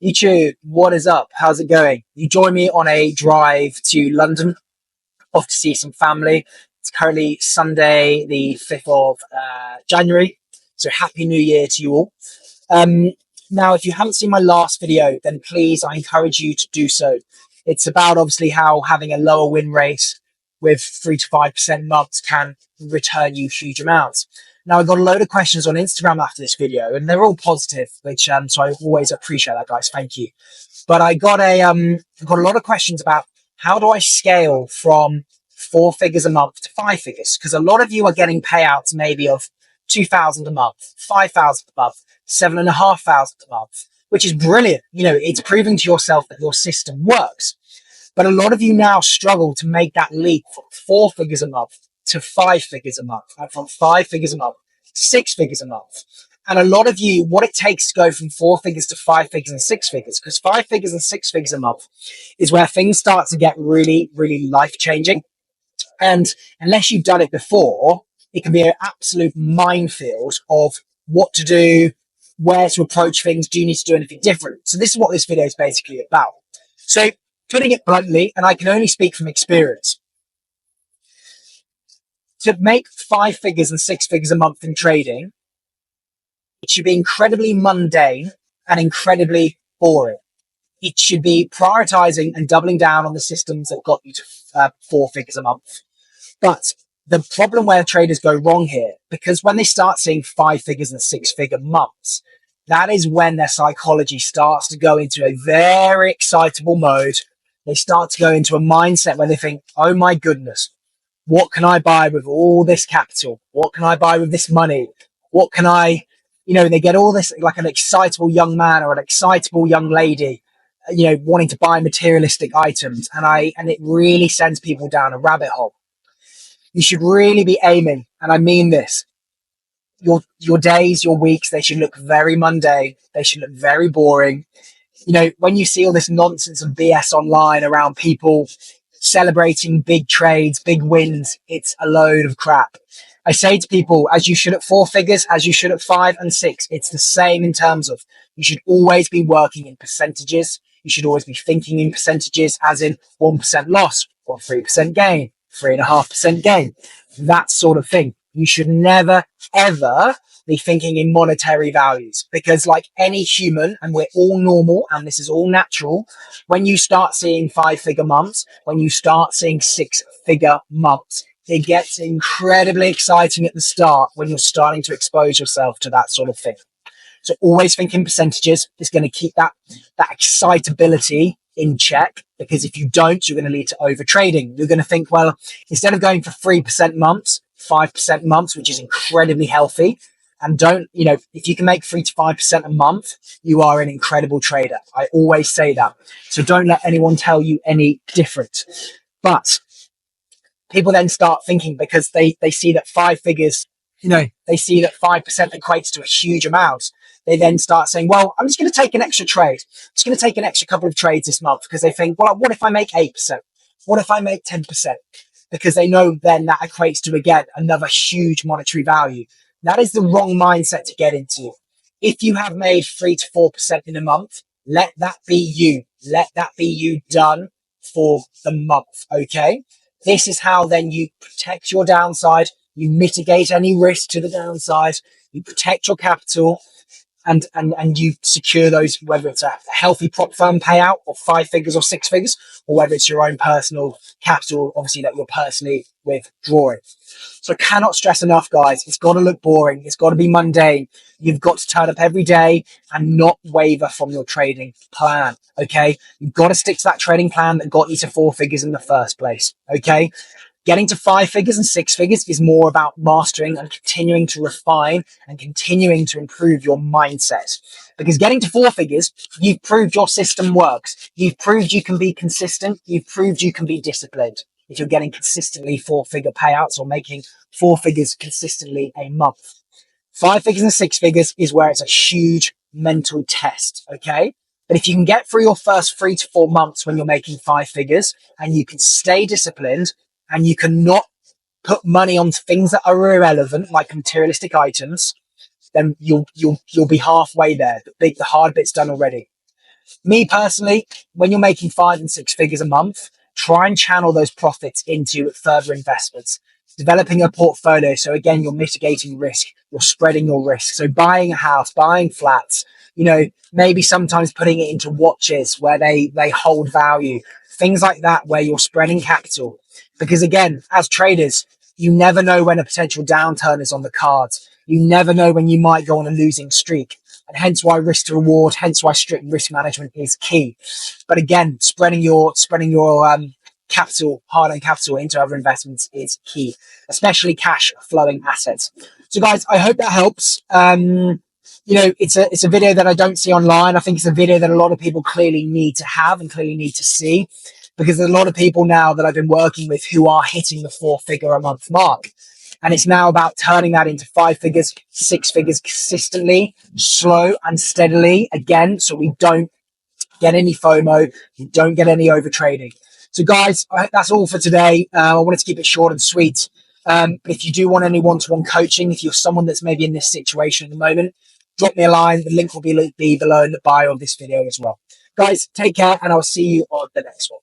YouTube, what is up? How's it going? You join me on a drive to London, off to see some family. It's currently Sunday, the 5th of January. So happy New Year to you all. Now, if you haven't seen my last video, then please, I encourage you to do so. It's about obviously how having a lower win rate with 3 to 5% months can return you huge amounts. Now, I got a load of questions on Instagram after this video, and they're all positive, which so I always appreciate that, guys. Thank you. But I got a lot of questions about how do I scale from 4 figures a month to 5 figures? Because a lot of you are getting payouts maybe of 2,000 a month, 5,000 a month, 7,500 a month, which is brilliant. You know, it's proving to yourself that your system works. But a lot of you now struggle to make that leap from 4 figures a month to 5 figures a month, and from 5 figures a month to 6 figures a month. And a lot of you, what it takes to go from 4 figures to 5 figures and 6 figures, because 5 figures and 6 figures a month is where things start to get really, really life-changing. And unless you've done it before, it can be an absolute minefield of what to do, where to approach things. Do you need to do anything different? So this is what this video is basically about. So putting it bluntly, and I can only speak from experience, to make 5 figures and 6 figures a month in trading, it should be incredibly mundane and incredibly boring. It should be prioritizing and doubling down on the systems that got you to 4 figures a month. But the problem where traders go wrong here, because when they start seeing 5 figures and 6 figure months, that is when their psychology starts to go into a very excitable mode. They start to go into a mindset where they think, oh my goodness, what can I buy with all this capital? What can I buy with this money? What can I, they get all this, like an excitable young man or an excitable young lady, wanting to buy materialistic items. And it really sends people down a rabbit hole. You should really be aiming, and I mean this, your days, your weeks, they should look very mundane. They should look very boring. When you see all this nonsense and BS online around people celebrating big trades, big wins, it's a load of crap. I say to people, as you should at 4 figures, as you should at 5 and 6, it's the same in terms of you should always be working in percentages. You should always be thinking in percentages, as in 1% loss or 3% gain, 3.5% gain, that sort of thing. You should never, ever be thinking in monetary values, because like any human, and we're all normal and this is all natural, when you start seeing 5-figure months, when you start seeing 6-figure months, it gets incredibly exciting at the start when you're starting to expose yourself to that sort of thing. So always think in percentages is going to keep that excitability in check, because if you don't, you're going to lead to over trading. You're going to think, well, instead of going for 3% months, 5% months, which is incredibly healthy, and if you can make 3 to 5% a month, you are an incredible trader. I always say that. So don't let anyone tell you any different. But people then start thinking, because they see that 5 figures, they see that 5% equates to a huge amount. They then start saying, well, I'm just going to take an extra trade. I'm just going to take an extra couple of trades this month, because they think, well, what if I make 8%? What if I make 10%? Because they know then that equates to, again, another huge monetary value. That is the wrong mindset to get into. If you have made 3 to 4% in a month, let that be you. Let that be you done for the month, okay? This is how then you protect your downside, you mitigate any risk to the downside, you protect your capital, and you secure those, whether it's a healthy prop firm payout of 5 figures or 6 figures, or whether it's your own personal capital, obviously, that you're personally withdrawing. So I cannot stress enough, guys, it's got to look boring. It's got to be mundane. You've got to turn up every day and not waver from your trading plan, okay? You've got to stick to that trading plan that got you to 4 figures in the first place, okay? Getting to 5 figures and 6 figures is more about mastering and continuing to refine and continuing to improve your mindset. Because getting to 4 figures, you've proved your system works. You've proved you can be consistent. You've proved you can be disciplined. If you're getting consistently 4-figure payouts or making 4 figures consistently a month. 5 figures and 6 figures is where it's a huge mental test, okay? But if you can get through your first 3 to 4 months when you're making 5 figures and you can stay disciplined, and you cannot put money on things that are irrelevant, like materialistic items, then you'll be halfway there. The hard bit's done already. Me personally, when you're making 5 and 6 figures a month, try and channel those profits into further investments, developing a portfolio. So again, you're mitigating risk, you're spreading your risk. So buying a house, buying flats, maybe sometimes putting it into watches where they hold value, things like that, where you're spreading capital. Because again, as traders, you never know when a potential downturn is on the cards. You never know when you might go on a losing streak. And hence why risk to reward, hence why strict risk management is key. But again, spreading your capital, hard-earned capital into other investments is key, especially cash flowing assets. So guys, I hope that helps. It's a video that I don't see online. I think it's a video that a lot of people clearly need to have and clearly need to see, because there's a lot of people now that I've been working with who are hitting the 4-figure a month mark. And it's now about turning that into 5 figures, 6 figures consistently, slow and steadily, again, so we don't get any FOMO, we don't get any over trading. So guys, that's all for today. I wanted to keep it short and sweet. But if you do want any one-to-one coaching, if you're someone that's maybe in this situation at the moment, drop me a line. The link will be below in the bio of this video as well. Guys, take care, and I'll see you on the next one.